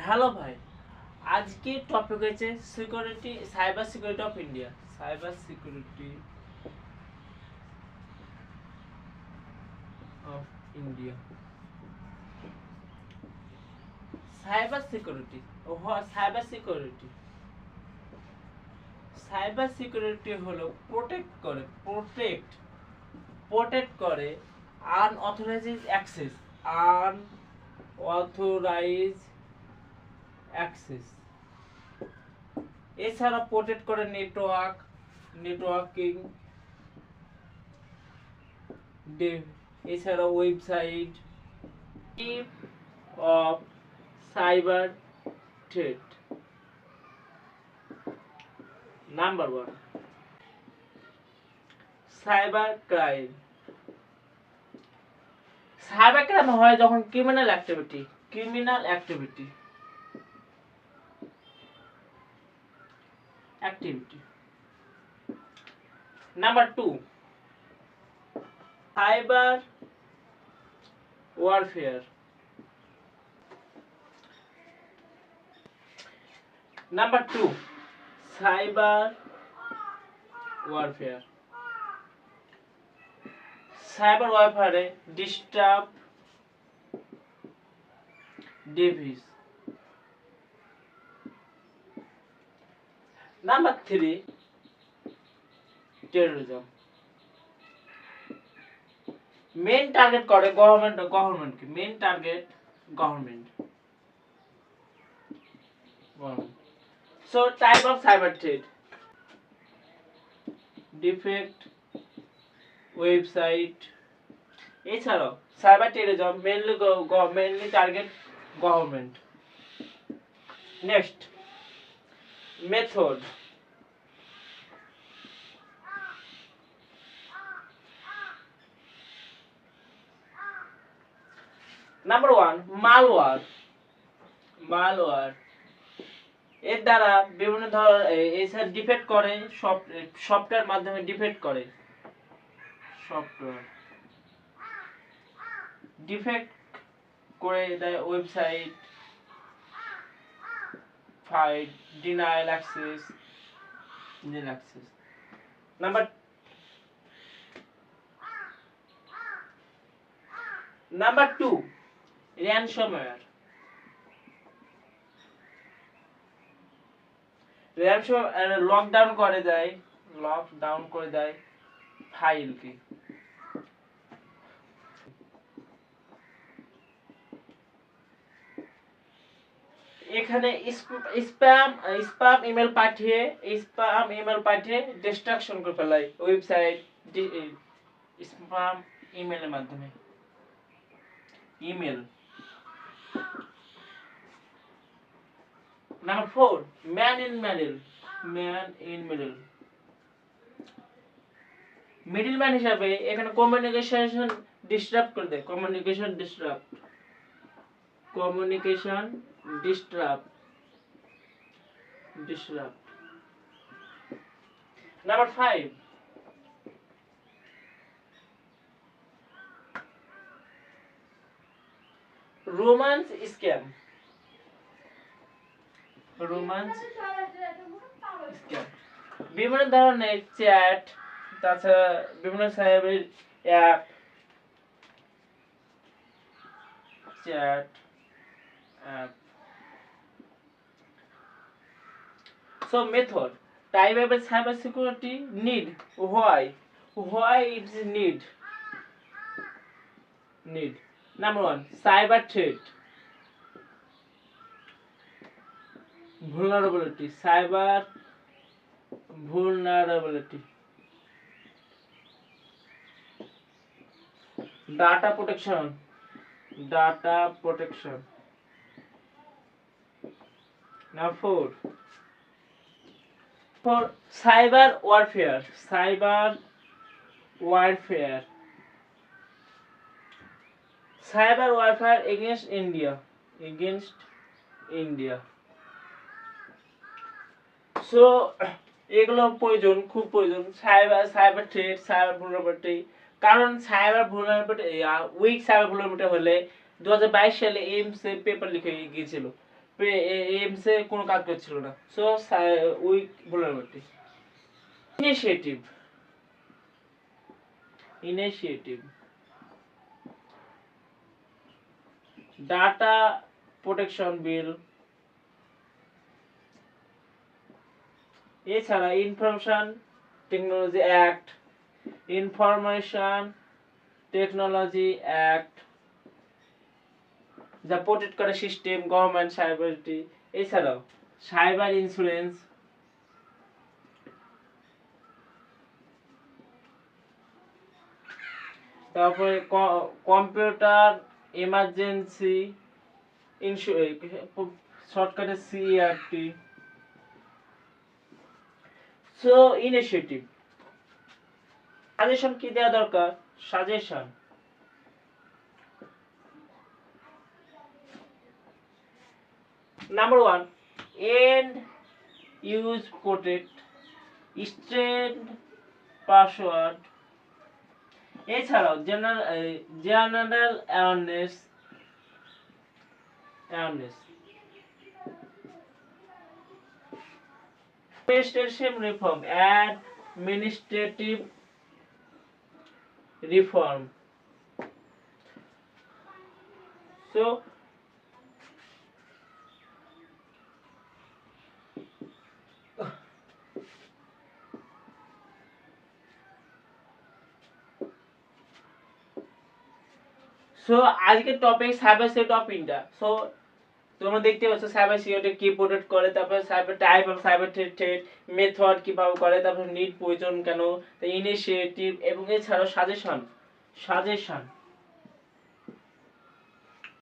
Hello ভাই, আজকে topic হচ্ছে security, cyber security of India. Cyber security of India. Cyber security cyber security হলো protect করে unauthorised access. এছাড়া প্রোটেক্ট করে নেটওয়ার্কিং, এছাড়া website of cyber threat. Number 1, cyber crime. Cyber crime হয় যখন criminal activity. Number 2, cyber warfare. Number 2, cyber warfare. Cyber ওয়ারফেয়ারে disturb device. Number 3, terrorism. Main target করে গভর্নমেন্টকে। Government. So type of cyber threat: defect website. এছাড়াও cyber terrorism mainly target government. Next, method. Number 1, malware. এর দ্বারা বিভিন্ন ধরনের এসব defect করে, সফটওয়্যার মাধ্যমে ডিফেক্ট করে। দেয় website, file, denial access. Number 2, ransomware. Lockdown করে দেয় ফাইলকে। এখানে স্প্যাম ইমেল পাঠিয়ে ডিস্ট্রাকশন করে ফেলায় ওয়েবসাইট, স্প্যাম ইমেলের মাধ্যমে। Number 4, man in middle. Middleman হিসাবে এখানে কমিউনিকেশন ডিস্টার্ব করে দেয়। Communication disturb. Number 5, romance scam. বিভিন্ন ধরনের চ্যাট, তাছাড়া বিভিন্ন cyber app, So method, type of cyber security need. Why it is need? Number 1, cyber threat. Cyber vulnerability. Data protection. Number 4, for cyber warfare. Cyber warfare against India. So এগুলো খুব প্রয়োজন। Cyber threat, cyber vulnerability। কারণ week cyber vulnerability হলে 2022 সালে AIIMS paper লিখে গিয়েছিল। Aims এ কোনো কাজ করছিল না। So weak vulnerability. Initiative, initiative, data protection bill, এছাড়া information technology act, information technology act যা প্রোটেক্ট করে সিস্টেম, গভর্নমেন্ট সাইবারিটি, এছাড়াও সাইবার ইন্স্যুরেন্স, তারপরে কম্পিউটার এমার্জেন্সি শর্টকাটে সিআরটি। সো ইনিশিয়েটিভ, সাজেশন কি দেওয়া দরকার? Suggestion number 1, end use protect, strength password, এছাড়াও general awareness, administrative reform, administrative reform. So আজকের topic cyber security of India. So তোমরা দেখতে পাচ্ছ সাইবার সিকিউরিটি কি প্রোটেক্ট করে, তারপর cyber type of cyber threat, method কিভাবে করে, তারপর নিড প্রয়োজন কেন, ইনিশিয়েটিভ এবং এছাড়াও সাজেশন।